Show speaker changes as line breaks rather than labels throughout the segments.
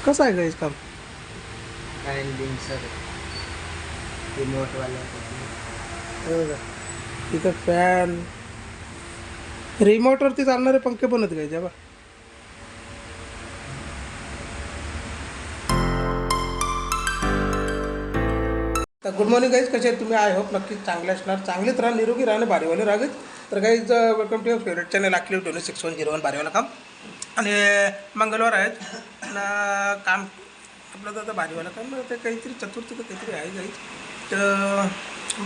कसं आहे गाईज काम?
बिंग सर रिमोटवाल्या
इथं फॅन, रिमोटवरती चालणारे पंखे पण आहेत गाईज. बा तर गुड मॉर्निंग गाईज, कसे आहेत तुम्ही? आय होप नक्कीच चांगले असणार, चांगलेच राहा, निरोगी राहणे, भारीवाले रागत. तर guys welcome to your favourite channel Akhil 2601 भारीवाला काम. आणि मंगळवार आहेत ना, काम आपलं तर भारीवाला काम. ते काहीतरी चतुर्थी तर काहीतरी आहे गाईज. तर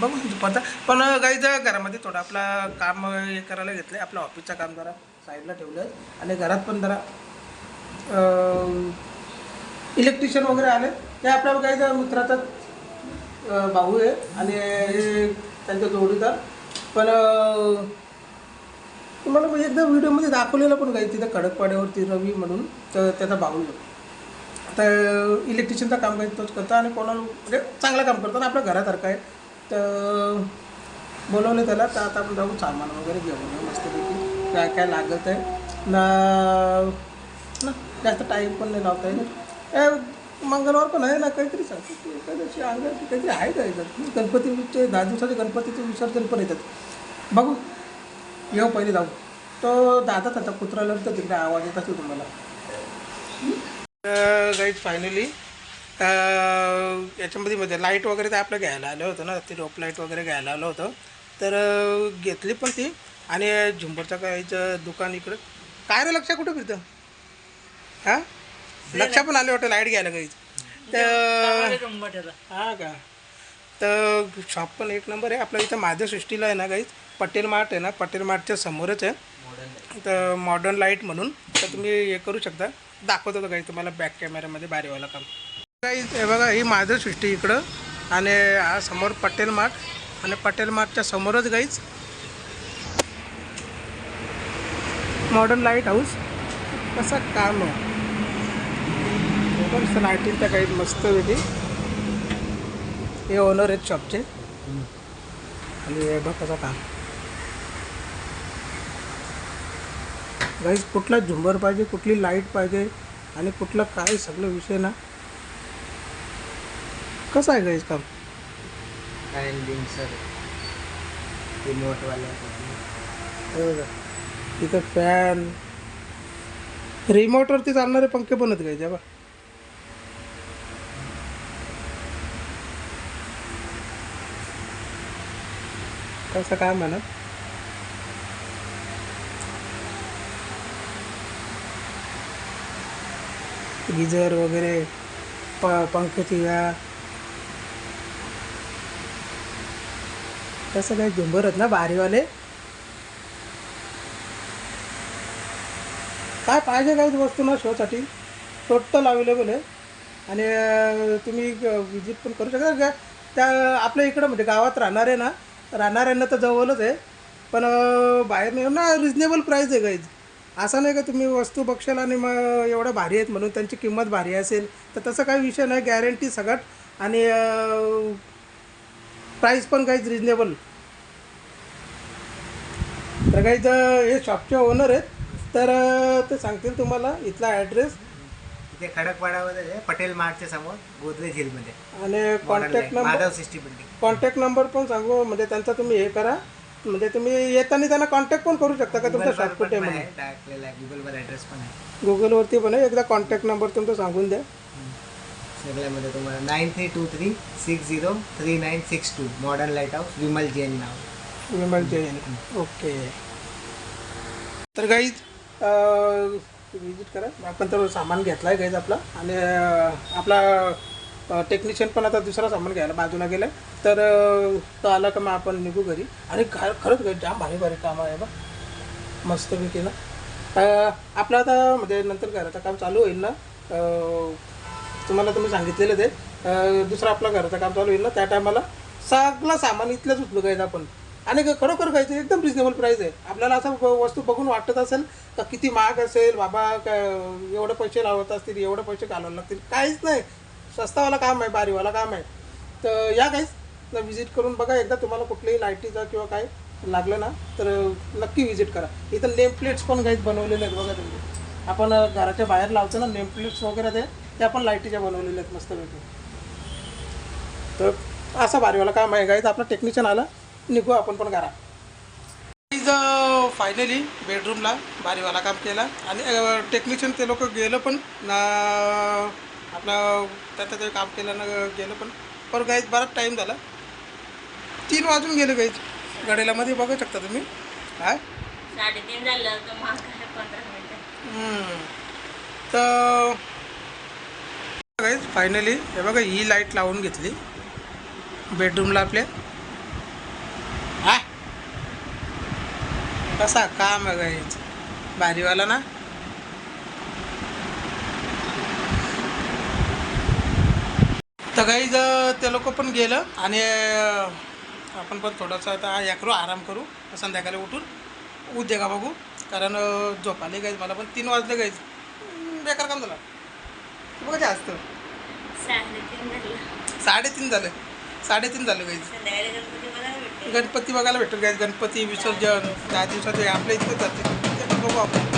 बघू दुपारचा पण गाईज घरामध्ये थोडं आपला काम हे करायला घेतलं आहे. आपलं ऑफिसचं काम जरा साईडला ठेवलं आहे आणि घरात पण जरा इलेक्ट्रिशियन वगैरे आले. ते आपल्या गाईज मित्राचा भाऊ आहे आणि त्यांच्या जोडीदार. पण तुम्हाला म्हणजे एकदा व्हिडिओमध्ये दाखवलेलं पण काही तिथं खडकपाड्यावरती रवी म्हणून, तर त्याचा भाऊ आहे. आता इलेक्ट्रिशियनचं काम काही तोच करतो आणि कोणाला म्हणजे चांगलं काम करतो आणि आपल्या घरासारखं आहे. तर बोलवलं त्याला, तर आता आपण जाऊ सामान वगैरे घेऊन मस्तपैकी काय काय लागत आहे ना. जास्त टाईम पण नाही लावता येईल. मंगळवार पण आहे ना, काहीतरी सांगतो एखाद्याची अंगाची काहीतरी आहे का याच्यात. गणपतीचे 10 दिवसाचे गणपतीचे विसर्जन पण येतात. बघू, येऊ पहिले जाऊ. तो दादा त्याचा कुत्र्याला तर तिकडे आवाज येत असेल तुम्हाला. गाईज फायनली याच्यामध्ये लाईट वगैरे ते आपलं घ्यायला आलं होतं ना, ती रोप लाईट वगैरे घ्यायला आलं होतं. तर घेतली पण ती. आणि झुंबरचं काहीचं दुकान इकडं. काय रे लक्षा कुठं फिरतं? हां, लक्षा पण आले वाटतं लाईट घ्यायला गाईज. तर हां का, तर शॉप पण एक नंबर आहे. आपल्या इथं माझ्यासृष्टीला आहे ना गाईज, पटेल मार्ट आहे ना, पटेल मार्टच्या समोरच आहे. तर मॉडर्न लाईट म्हणून. तर तुम्ही हे करू शकता. दाखवत होतं काही तुम्हाला बॅक कॅमेऱ्यामध्ये भारीवाला काम. काही हे बघा, ही माझ्यासृष्टी इकडं आणि हा समोर पटेल मार्ट आणि पटेल मार्टच्या समोरच गाईज मॉडर्न लाईट हाऊस. कसं काम आहे बरं, लाईटिंगच्या काही मस्त वेगळी. हे ओनर आहेत शॉपचे आणि हे बघ कसं काम. गाईज कुठला झुंबर पाहिजे, कुठली लाईट पाहिजे आणि कुठलं काय सगळं विषय ना. कसं आहे गाईज काम?
बिंग सर रिमोटवाल्या
इथं फॅन, रिमोटवरती चालणारे पंखे पण आहेत गाईज. बा कसं काय म्हणत. गिजर वगैरे पंख्याची या कसं काय झुंबर आहेत ना भारीवाले. काय पाहिजे काही वस्तू ना शोसाठी टोटल अवेलेबल आहे. आणि तुम्ही विजिट पण करू शकता. त्या आपल्या इकडं म्हणजे गावात राहणाऱ्यांना तर जवळच आहे. पण बाहेर नाही ना, रिजनेबल प्राईस आहे गाईज. असं नाही का तुम्ही वस्तू बघशाल आणि मग एवढ्या भारी आहेत म्हणून त्यांची किंमत भारी असेल, तर तसं काही विषय नाही. गॅरंटी सगळं आणि प्राईस पण काहीच रिजनेबल. तर काहीच हे शॉपचे ओनर आहेत, तर ते सांगतील तुम्हाला इथला ॲड्रेस.
इथे खडकपाड्यामध्ये आहे, पटेल मार्टच्या समोर गोदरेज हिलमध्ये.
आणि कॉन्टॅक्ट नंबर,
माधव सिस्टी बिल्डिंग.
कॉन्टॅक्ट नंबर पण सांगू म्हणजे त्यांचा तुम्ही हे करा. म्हणजे तुम्ही येताना त्यांना कॉन्टॅक्ट पण करू शकता का तुमचा शॉप कुठे म्हणून.
गुगलवर ॲड्रेस पण आहे,
गुगलवरती पण आहे. एकदा कॉन्टॅक्ट नंबर तुमचा सांगून द्या.
सगळ्यामध्ये तुम्हाला 9323603962 modern light house, Vimal Jain नाव.
विमल जैन. ओके. तर गाईज विजिट करा. आपण तर सामान घेतला आहे गाईज आपला. आणि आपला टेक्निशियन पण आता दुसरा सामान घ्यायला बाजूला गेला. तर तो आला का मग आपण निघू घरी. आणि खरंच गाईज जाम भारी भारी काम आहे बा, मस्तपैकी ना. आपलं आता म्हणजे नंतर घराचं काम चालू होईल ना, तुम्हाला तुम्ही सांगितलेलं ते दुसरं आपलं घराचं काम चालू होईल ना, त्या टायमाला सगळं सामान इथलंच उचलू गायचं आपण. आणि खरोखर गायचं एकदम रिजनेबल प्राईस आहे. आपल्याला असं वस्तू बघून वाटत असेल का किती महाग असेल बाबा, काय एवढे पैसे लावत असतील, एवढे पैसे घालावे लागतील, काहीच नाही. स्वस्तावाला काम आहे, भारीवाला काम आहे. तर या गाईज विजिट करून बघा एकदा. तुम्हाला कुठल्याही लाईटीचा किंवा काय लागलं ना तर नक्की विजिट करा. इथं नेम प्लेट्स पण गाईज बनवलेले आहेत बघा तुम्ही. आपण घराच्या बाहेर लावतो ना नेम प्लेट्स वगैरे ते आपण लाईटीच्या बनवलेले आहेत मस्तपैकी. तर असा भारीवाला काम आहे गाईज. आपला टेक्निशियन आला, निघू आपण पण घरा. फायनली बेडरूमला भारीवाला काम केला आणि टेक्निशियन ते लोक गेलं पण ना, आपलं त्याचं ते काम केलं ना गेलं पण गाईज बराच टाईम झाला. 3 वाजून गेले गाईज. गडेला मध्ये बघू शकता तुम्ही. काय
3:30 झालं तर मग काय 15 मिनिटं.
तर गाईज फायनली हे बघा ही लाईट लावून घेतली बेडरूमला आपल्या. हा कसा काम आहे गाईज भारीवाला ना. तर गाईज ते लोक पण गेलं आणि आपण पण थोडंसं आता या करू, आराम करू. संध्याकाळी उठून उद्या का बघू, कारण झोप आली गाईज मला पण. 3 वाजले गाईज. बेकार काम झालं बघा जास्त.
3:30 झालं.
3:30 झालं गाईज.
संध्याकाळी गणपती बघायला भेटते.
गणपती बघायला भेटतो गाईज. गणपती विसर्जन 10 दिवसाचे आपल्या इथं जाते, ते पण बघू आपण.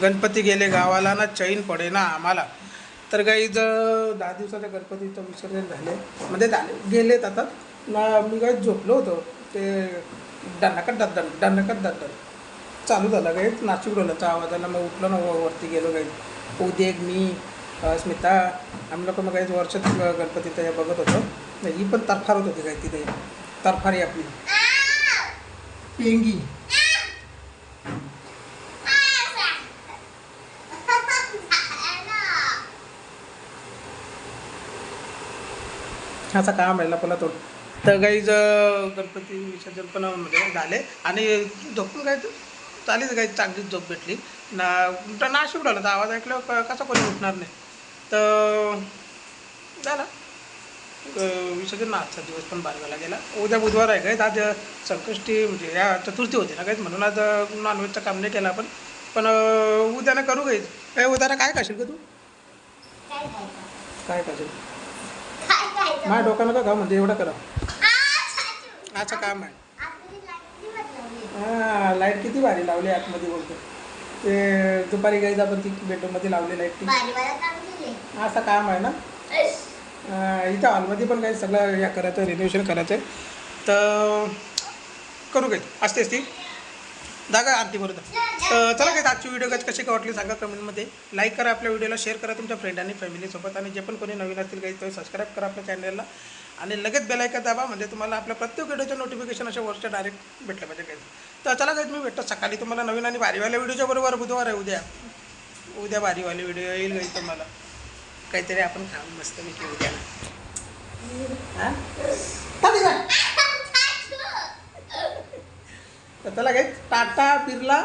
गणपती गेले गावाला ना चैन पडे ना आम्हाला. तर काही 10 दिवसाच्या गणपतीचं विसर्जन झाले म्हणजे झाले गेलेत आता ना. मी काही झोपलो होतो, ते दणकट दद्दन चालू झालं काही नाशिक रोलाचा आवाजाला. मग उठलो ना, वरती गेलो काही. उद्या मी स्मिता आम्ही लोक मग काही वर्षात गणपती त्या बघत होतो. ही पण तरफार होत होती काही तिथे. तरफारी आपली पेंगी. ह्याचा काम आहे लपला तो. तर काही गणपती विसर्जन पण म्हणजे झाले आणि झोपून काय चालीच काही चांगलीच झोप भेटली ना. नाशिक उडाला तर आवाज ऐकल्यावर कसा कोणी उठणार नाही. तर झाला विसर्जन. आजचा दिवस पण बारगाला गेला. उद्या बुधवार आहे काय, आज संकष्टी म्हणजे या चतुर्थी होती ना काही, म्हणून आज नॉनव्हेजचं काम नाही केलं आपण. पण उद्यानं करू काही. काय उद्यानं काय खाशील का तू? काय खाशील? माझ्या डोक्यानं का म्हणजे एवढं करा. अच्छा काम आहे. हां लाईट किती भारी लावली आतमध्ये बोलतो. ते दुपारी गायचं आपण ती बेडरूममध्ये लावली लाईट ती. असं काम आहे ना. इथं हॉलमध्ये पण काही सगळं या करायचं रिनोव्हेशन करायचं आहे तर करू काही असते असते जागा आरती बरोबर तर चला काही आजची व्हिडिओ काही कशी काय वाटली सांगा कमेंटमध्ये लाईक करा आपल्या व्हिडिओला शेअर करा तुमच्या फ्रेंड आणि फॅमिलीसोबत आणि जे पण कोणी नवीन असतील काही ते सबस्क्राईब करा आपल्या चॅनलला आणि लगेच बेल आयकॉन दाबा म्हणजे तुम्हाला आपल्या प्रत्येक व्हिडिओचं नोटिफिकेशन अशा वरच्या डायरेक्ट भेटलं पाहिजे काही तर चला काही मी भेटतो सकाळी तुम्हाला नवीन आणि भारीवाल्या व्हिडिओच्या बरोबर बुधवार आहे उद्या भारीवाले व्हिडिओ येईल काही तुम्हाला काहीतरी आपण खाऊ मस्त पैकी उद्या हां तर चला काही टाटा बिर्ला